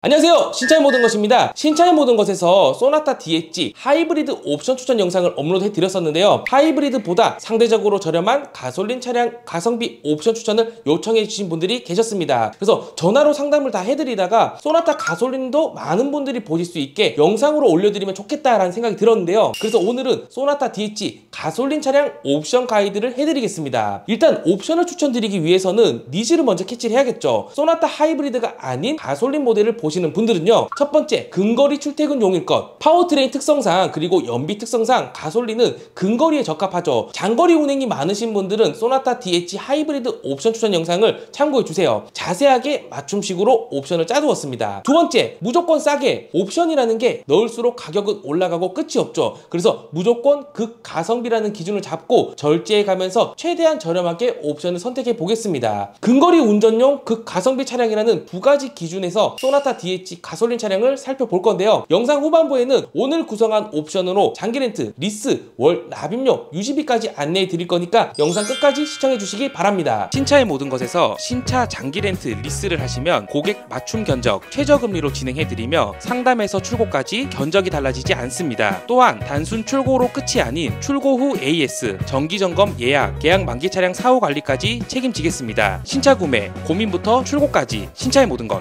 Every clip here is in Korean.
안녕하세요, 신차의 모든 것입니다. 신차의 모든 것에서 소나타 DH 하이브리드 옵션 추천 영상을 업로드 해드렸었는데요. 하이브리드보다 상대적으로 저렴한 가솔린 차량 가성비 옵션 추천을 요청해 주신 분들이 계셨습니다. 그래서 전화로 상담을 다 해드리다가 소나타 가솔린도 많은 분들이 보실 수 있게 영상으로 올려드리면 좋겠다라는 생각이 들었는데요. 그래서 오늘은 소나타 DH 가솔린 차량 옵션 가이드를 해드리겠습니다. 일단 옵션을 추천드리기 위해서는 니즈를 먼저 캐치를 해야겠죠. 소나타 하이브리드가 아닌 가솔린 모델을 보시는 분들은요, 첫 번째, 근거리 출퇴근용일 것. 파워트레인 특성상 그리고 연비 특성상 가솔린은 근거리에 적합하죠. 장거리 운행이 많으신 분들은 소나타 DH 하이브리드 옵션 추천 영상을 참고해 주세요. 자세하게 맞춤식으로 옵션을 짜두었습니다. 두 번째, 무조건 싸게. 옵션이라는 게 넣을수록 가격은 올라가고 끝이 없죠. 그래서 무조건 극가성비라는 기준을 잡고 절제해 가면서 최대한 저렴하게 옵션을 선택해 보겠습니다. 근거리 운전용 극가성비 차량이라는 두 가지 기준에서 소나타 DH 가솔린 차량을 살펴볼 건데요. 영상 후반부에는 오늘 구성한 옵션으로 장기 렌트, 리스, 월 납입료, 유지비까지 안내해 드릴 거니까 영상 끝까지 시청해 주시기 바랍니다. 신차의 모든 것에서 신차 장기 렌트, 리스를 하시면 고객 맞춤 견적, 최저금리로 진행해 드리며 상담에서 출고까지 견적이 달라지지 않습니다. 또한 단순 출고로 끝이 아닌 출고 후 AS, 정기점검 예약, 계약 만기 차량 사후 관리까지 책임지겠습니다. 신차 구매, 고민부터 출고까지 신차의 모든 것.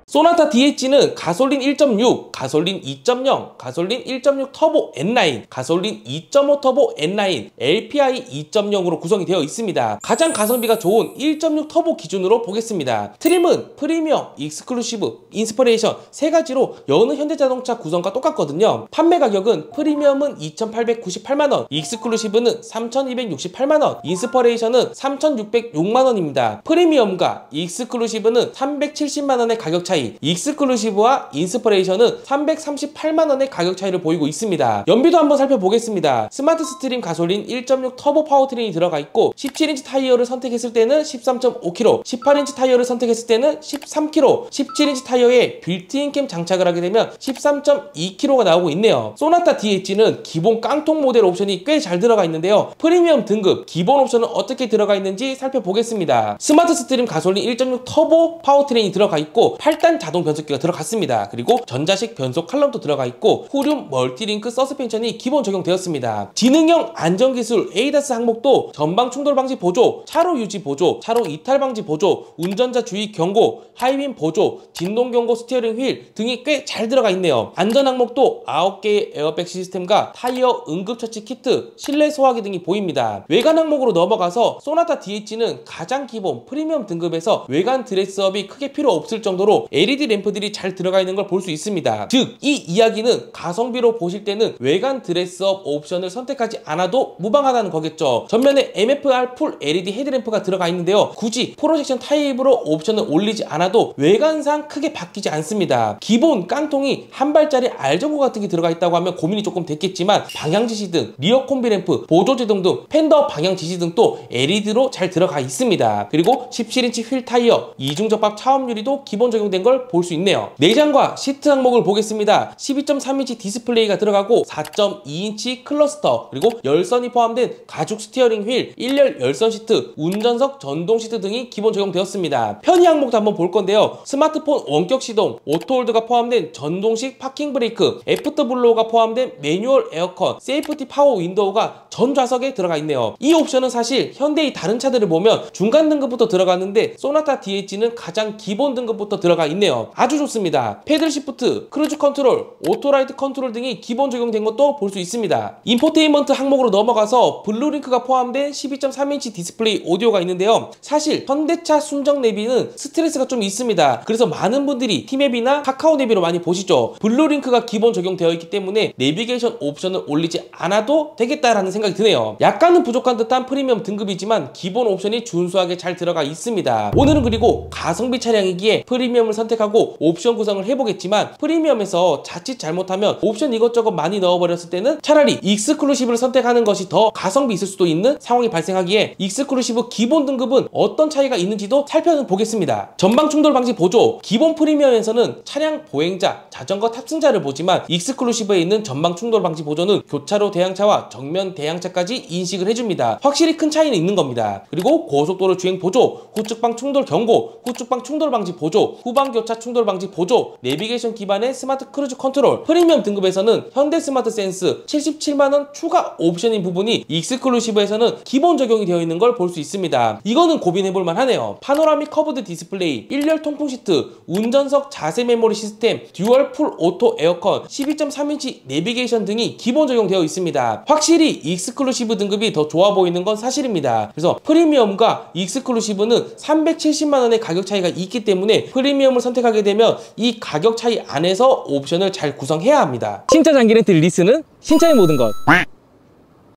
소나타 DH는 가솔린 1.6, 가솔린 2.0, 가솔린 1.6 터보 N9, 가솔린 2.5 터보 N9, LPI 2.0으로 구성이 되어 있습니다. 가장 가성비가 좋은 1.6 터보 기준으로 보겠습니다. 트림은 프리미엄, 익스클루시브, 인스퍼레이션 세 가지로 여느 현대자동차 구성과 똑같거든요. 판매 가격은 프리미엄은 2,898만원, 익스클루시브는 3,268만원, 인스퍼레이션은 3,606만원입니다. 프리미엄과 익스클루시브는 370만원의 가격 차이, 익스클루시브와 인스퍼레이션은 338만원의 가격 차이를 보이고 있습니다. 연비도 한번 살펴보겠습니다. 스마트 스트림 가솔린 1.6 터보 파워트레인이 들어가 있고 17인치 타이어를 선택했을 때는 13.5km, 18인치 타이어를 선택했을 때는 13km, 17인치 타이어에 빌트인 캠 장착을 하게 되면 13.2km가 나오고 있네요. 소나타 DH는 기본 깡통 모델 옵션이 꽤 잘 들어가 있는데요. 프리미엄 등급 기본 옵션은 어떻게 들어가 있는지 살펴보겠습니다. 스마트 스트림 가솔린 1.6 터보 파워트레인이 들어가 있고 8단 자동 변속기가 들어갔습니다. 그리고 전자식 변속 칼럼도 들어가 있고 후륜 멀티링크 서스펜션이 기본 적용되었습니다. 지능형 안전기술 ADAS 항목도 전방 충돌 방지 보조, 차로 유지 보조, 차로 이탈 방지 보조, 운전자 주의 경고, 하이빔 보조, 진동 경고 스티어링 휠 등이 꽤 잘 들어가 있네요. 안전 항목도 9개의 에어백 시스템과 타이어 응급처치 키트, 실내 소화기 등이 보입니다. 외관 항목으로 넘어가서 소나타 DH는 가장 기본 프리미엄 등급에서 외관 드레스업이 크게 필요 없을 정도로 LED 램프들이 잘 들어가 있는 걸 볼 수 있습니다. 즉, 이 이야기는 가성비로 보실 때는 외관 드레스업 옵션을 선택하지 않아도 무방하다는 거겠죠. 전면에 MFR 풀 LED 헤드램프가 들어가 있는데요. 굳이 프로젝션 타입으로 옵션을 올리지 않아도 외관상 크게 바뀌지 않습니다. 기본 깡통이 한 발짜리 R전구 같은 게 들어가 있다고 하면 고민이 조금 됐겠지만 방향 지시등, 리어 콤비 램프, 보조 제동등, 팬더 방향 지시등도 LED로 잘 들어가 있습니다. 그리고 17인치 휠 타이어, 이중 접합 차음 유리도 기본 적용된 걸 볼 수 있네요. 내장과 시트 항목을 보겠습니다. 12.3인치 디스플레이가 들어가고 4.2인치 클러스터, 그리고 열선이 포함된 가죽 스티어링 휠, 1열 열선 시트, 운전석 전동 시트 등이 기본 적용되었습니다. 편의 항목도 한번 볼 건데요. 스마트폰 원격 시동, 오토홀드가 포함된 전동식 파킹 브레이크, 애프터 블로우가 포함된 매뉴얼 에어컨, 세이프티 파워 윈도우가 전 좌석에 들어가 있네요. 이 옵션은 사실 현대의 다른 차들을 보면 중간 등급부터 들어가는데 소나타 DH는 가장 기본 등급부터 들어가 있네요. 아주 좋습니다. 패들 시프트, 크루즈 컨트롤, 오토라이트 컨트롤 등이 기본 적용된 것도 볼 수 있습니다. 인포테인먼트 항목으로 넘어가서 블루링크가 포함된 12.3인치 디스플레이 오디오가 있는데요. 사실 현대차 순정 내비는 스트레스가 좀 있습니다. 그래서 많은 분들이 티맵이나 카카오 내비로 많이 보시죠. 블루링크가 기본 적용되어 있기 때문에 내비게이션 옵션을 올리지 않아도 되겠다라는 생각이 드네요. 약간은 부족한 듯한 프리미엄 등급이지만 기본 옵션이 준수하게 잘 들어가 있습니다. 오늘은 그리고 가성비 차량이기에 프리미엄을 선택하고 옵션 구성을 해보겠지만 프리미엄에서 자칫 잘못하면 옵션 이것저것 많이 넣어버렸을 때는 차라리 익스클루시브를 선택하는 것이 더 가성비 있을 수도 있는 상황이 발생하기에 익스클루시브 기본 등급은 어떤 차이가 있는지도 살펴보겠습니다. 전방 충돌 방지 보조, 기본 프리미엄에서는 차량 보행자, 자전거 탑승자를 보지만 익스클루시브에 있는 전방 충돌 방지 보조는 교차로 대항차와 정면 대항차까지 인식을 해줍니다. 확실히 큰 차이는 있는 겁니다. 그리고 고속도로 주행 보조, 후측방 충돌 경고, 후측방 충돌 방지 보조, 후방 후방교차 충돌 방지 보조, 내비게이션 기반의 스마트 크루즈 컨트롤, 프리미엄 등급에서는 현대 스마트 센스 77만원 추가 옵션인 부분이 익스클루시브에서는 기본 적용이 되어 있는 걸 볼 수 있습니다. 이거는 고민해볼만 하네요. 파노라믹 커브드 디스플레이, 1열 통풍 시트, 운전석 자세 메모리 시스템, 듀얼 풀 오토 에어컨, 12.3인치 내비게이션 등이 기본 적용되어 있습니다. 확실히 익스클루시브 등급이 더 좋아 보이는 건 사실입니다. 그래서 프리미엄과 익스클루시브는 370만원의 가격 차이가 있기 때문에 프리미엄을 선택하게 되면 이 가격 차이 안에서 옵션을 잘 구성해야 합니다. 신차 장기 렌트 리스는 신차의 모든 것.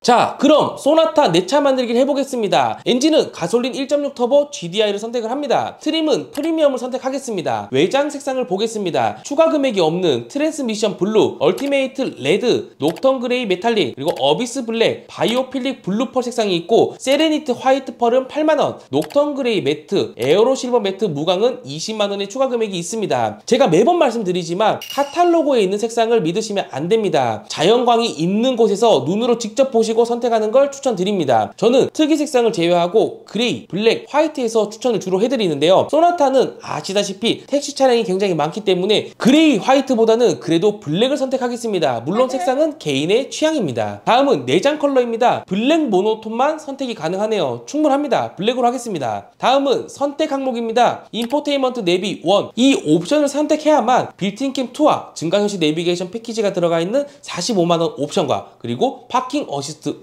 자, 그럼 소나타 내차 만들기를 해보겠습니다. 엔진은 가솔린 1.6 터보 GDI를 선택을 합니다. 트림은 프리미엄을 선택하겠습니다. 외장 색상을 보겠습니다. 추가 금액이 없는 트랜스미션 블루, 얼티메이트 레드, 녹턴 그레이 메탈릭, 그리고 어비스 블랙, 바이오필릭 블루 펄 색상이 있고 세레니트 화이트 펄은 8만원, 녹턴 그레이 매트, 에어로 실버 매트 무광은 20만원의 추가 금액이 있습니다. 제가 매번 말씀드리지만 카탈로그에 있는 색상을 믿으시면 안 됩니다. 자연광이 있는 곳에서 눈으로 직접 보시고 선택하는 걸 추천드립니다. 저는 특이 색상을 제외하고 그레이, 블랙, 화이트에서 추천을 주로 해드리는데요. 소나타는 아시다시피 택시 차량이 굉장히 많기 때문에 그레이, 화이트보다는 그래도 블랙을 선택하겠습니다. 물론 색상은 개인의 취향입니다. 다음은 내장 컬러입니다. 블랙 모노톤만 선택이 가능하네요. 충분합니다. 블랙으로 하겠습니다. 다음은 선택 항목입니다. 인포테인먼트 내비 1. 이 옵션을 선택해야만 빌트인캠 2와 증강현실 내비게이션 패키지가 들어가 있는 45만원 옵션과 그리고 파킹 어시스트 1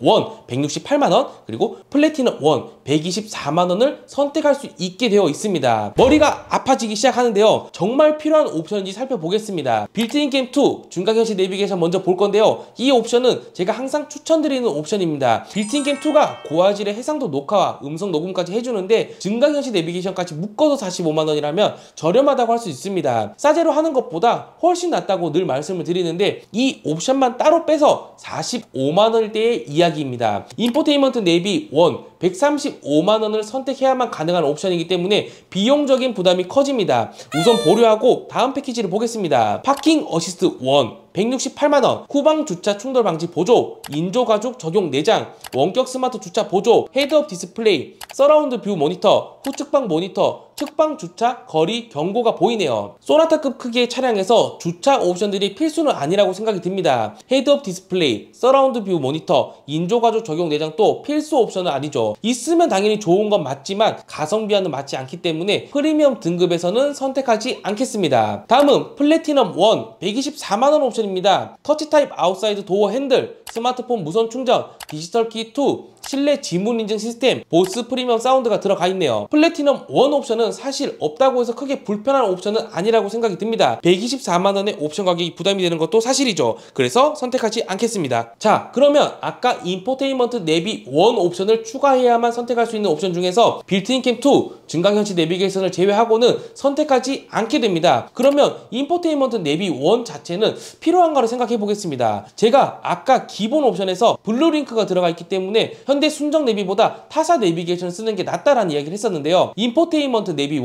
168만원 그리고 플래티넘 1 124만원을 선택할 수 있게 되어 있습니다. 머리가 아파지기 시작하는데요. 정말 필요한 옵션인지 살펴보겠습니다. 빌트인 캠 2 중간현실 내비게이션 먼저 볼 건데요. 이 옵션은 제가 항상 추천드리는 옵션입니다. 빌트인 캠 2가 고화질의 해상도 녹화와 음성 녹음까지 해주는데 증강현실 내비게이션까지 묶어서 45만원이라면 저렴하다고 할 수 있습니다. 싸제로 하는 것보다 훨씬 낫다고 늘 말씀을 드리는데 이 옵션만 따로 빼서 45만원대의 이야기입니다. 인포테인먼트 내비 1 135만원을 선택해야만 가능한 옵션이기 때문에 비용적인 부담이 커집니다. 우선 보류하고 다음 패키지를 보겠습니다. 파킹 어시스트 1 168만원, 후방 주차 충돌 방지 보조, 인조 가죽 적용 내장, 원격 스마트 주차 보조, 헤드업 디스플레이, 서라운드 뷰 모니터, 후측방 모니터, 측방 주차 거리 경고가 보이네요. 소나타급 크기의 차량에서 주차 옵션들이 필수는 아니라고 생각이 듭니다. 헤드업 디스플레이, 서라운드 뷰 모니터, 인조 가죽 적용 내장 또 필수 옵션은 아니죠. 있으면 당연히 좋은 건 맞지만 가성비와는 맞지 않기 때문에 프리미엄 등급에서는 선택하지 않겠습니다. 다음은 플래티넘 1 124만원 옵션입니다. 터치 타입 아웃사이드 도어 핸들, 스마트폰 무선 충전, 디지털 키 2, 실내 지문 인증 시스템, 보스 프리미엄 사운드가 들어가 있네요. 플래티넘 1 옵션은 사실 없다고 해서 크게 불편한 옵션은 아니라고 생각이 듭니다. 124만원의 옵션 가격이 부담이 되는 것도 사실이죠. 그래서 선택하지 않겠습니다. 자, 그러면 아까 인포테인먼트 내비 1 옵션을 추가해야만 선택할 수 있는 옵션 중에서 빌트인캠 2 증강현실 내비게이션을 제외하고는 선택하지 않게 됩니다. 그러면 인포테인먼트 내비 1 자체는 필요한가를 생각해 보겠습니다. 제가 아까 기본 옵션에서 블루링크가 들어가 있기 때문에 현대 순정 내비보다 타사 내비게이션을 쓰는 게 낫다라는 이야기를 했었는데요. 인포테인먼트 내비 1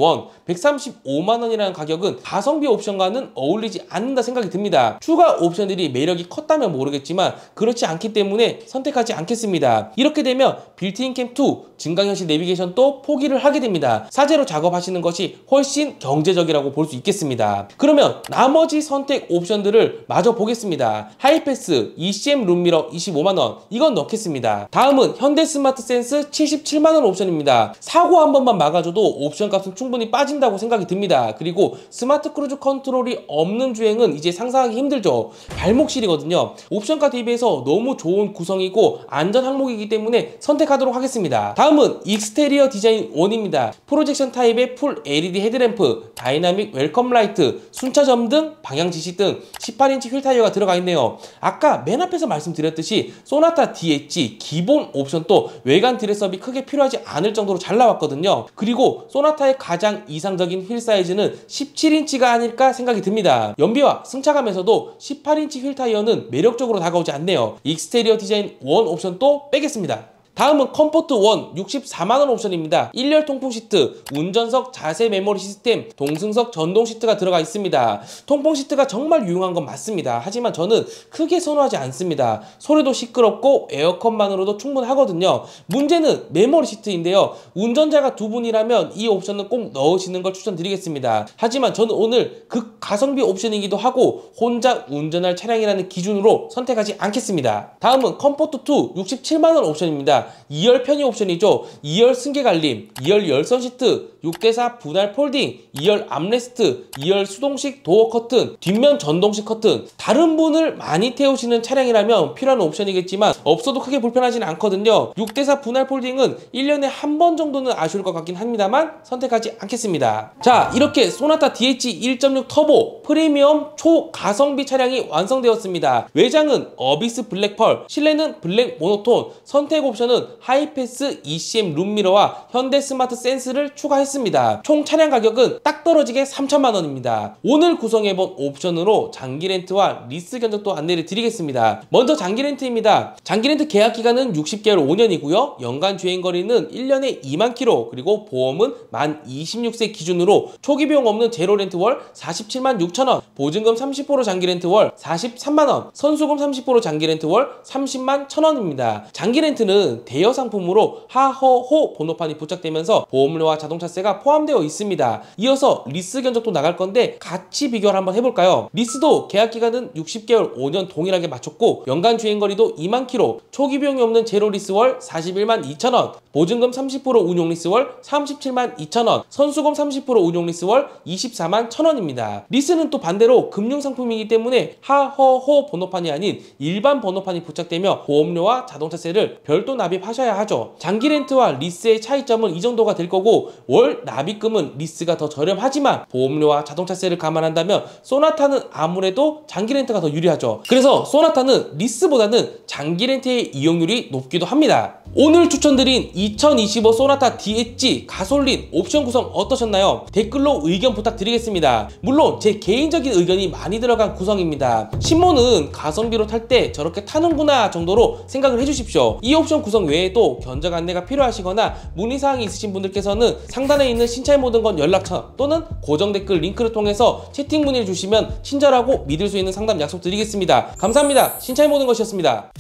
135만원이라는 가격은 가성비 옵션과는 어울리지 않는다 생각이 듭니다. 추가 옵션들이 매력이 컸다면 모르겠지만 그렇지 않기 때문에 선택하지 않겠습니다. 이렇게 되면 빌트인캠 2 증강현실 내비게이션도 포기를 하게 됩니다. 사제로 작업하시는 것이 훨씬 경제적이라고 볼 수 있겠습니다. 그러면 나머지 선택 옵션들을 마저 보겠습니다. 하이패스, ECM 룸미러 25만원 이건 넣겠습니다. 다음은 현대 스마트 센스 77만원 옵션입니다. 사고 한 번만 막아줘도 옵션 값은 충분히 빠진다고 생각이 듭니다. 그리고 스마트 크루즈 컨트롤이 없는 주행은 이제 상상하기 힘들죠. 발목실이거든요. 옵션과 대비해서 너무 좋은 구성이고 안전 항목이기 때문에 선택하도록 하겠습니다. 다음은 익스테리어 디자인 1입니다. 프로젝션 타입의 풀 LED 헤드램프, 다이나믹 웰컴 라이트, 순차 점등, 방향 지시 등 18인치 휠 타이어가 들어가 있네요. 아까 맨 앞에서 말씀드렸듯이 소나타 DH 기본 옵션도 외관 드레스업이 크게 필요하지 않을 정도로 잘 나왔거든요. 그리고 소나타의 가장 이상적인 휠 사이즈는 17인치가 아닐까 생각이 듭니다. 연비와 승차감에서도 18인치 휠 타이어는 매력적으로 다가오지 않네요. 익스테리어 디자인 1 옵션도 빼겠습니다. 다음은 컴포트 1 64만원 옵션입니다. 1열 통풍 시트, 운전석 자세 메모리 시스템, 동승석 전동 시트가 들어가 있습니다. 통풍 시트가 정말 유용한 건 맞습니다. 하지만 저는 크게 선호하지 않습니다. 소리도 시끄럽고 에어컨만으로도 충분하거든요. 문제는 메모리 시트인데요. 운전자가 두 분이라면 이 옵션은 꼭 넣으시는 걸 추천드리겠습니다. 하지만 저는 오늘 극가성비 옵션이기도 하고 혼자 운전할 차량이라는 기준으로 선택하지 않겠습니다. 다음은 컴포트 2 67만원 옵션입니다. 2열 편의 옵션이죠. 2열 승계 갈림, 2열 열선 시트, 6대4 분할 폴딩, 2열 암레스트, 2열 수동식 도어 커튼, 뒷면 전동식 커튼. 다른 분을 많이 태우시는 차량이라면 필요한 옵션이겠지만 없어도 크게 불편하진 않거든요. 6대4 분할 폴딩은 1년에 한 번 정도는 아쉬울 것 같긴 합니다만 선택하지 않겠습니다. 자, 이렇게 소나타 DH 1.6 터보 프리미엄 초가성비 차량이 완성되었습니다. 외장은 어비스 블랙펄, 실내는 블랙 모노톤, 선택 옵션은 하이패스 ECM 룸미러와 현대 스마트 센스를 추가했습니다. 총 차량 가격은 딱 떨어지게 3천만원입니다. 오늘 구성해본 옵션으로 장기 렌트와 리스 견적도 안내를 드리겠습니다. 먼저 장기 렌트입니다. 장기 렌트 계약 기간은 60개월 5년이고요. 연간 주행거리는 1년에 2만 킬로, 그리고 보험은 만 26세 기준으로 초기 비용 없는 제로 렌트 월 47만 6천원, 보증금 30% 장기 렌트 월 43만원, 선수금 30% 장기 렌트 월 30만 1천원입니다. 장기 렌트는 대여 상품으로 하허호 번호판이 부착되면서 보험료와 자동차세가 포함되어 있습니다. 이어서 리스 견적도 나갈 건데 같이 비교를 한번 해볼까요? 리스도 계약 기간은 60개월 5년 동일하게 맞췄고 연간 주행거리도 2만 킬로, 초기 비용이 없는 제로 리스 월 41만 2천원, 보증금 30% 운용 리스 월 37만 2천원, 선수금 30% 운용 리스 월 24만 1천원입니다. 리스는 또 반대로 금융상품이기 때문에 하허호 번호판이 아닌 일반 번호판이 부착되며 보험료와 자동차세를 별도 납입하셔야 하죠. 장기 렌트와 리스의 차이점은 이 정도가 될 거고, 월 납입금은 리스가 더 저렴하지만 보험료와 자동차세를 감안한다면 소나타는 아무래도 장기 렌트가 더 유리하죠. 그래서 소나타는 리스보다는 장기 렌트의 이용률이 높기도 합니다. 오늘 추천드린 2025 소나타 DH 가솔린 옵션 구성 어떠셨나요? 댓글로 의견 부탁드리겠습니다. 물론 제 개인적인 의견이 많이 들어간 구성입니다. 신모는 가성비로 탈 때 저렇게 타는구나 정도로 생각을 해주십시오. 이 옵션 구성 외에도 견적 안내가 필요하시거나 문의사항이 있으신 분들께서는 상단에 있는 신차의 모든 건 연락처 또는 고정 댓글 링크를 통해서 채팅 문의를 주시면 친절하고 믿을 수 있는 상담 약속드리겠습니다. 감사합니다. 신차의 모든 것이었습니다.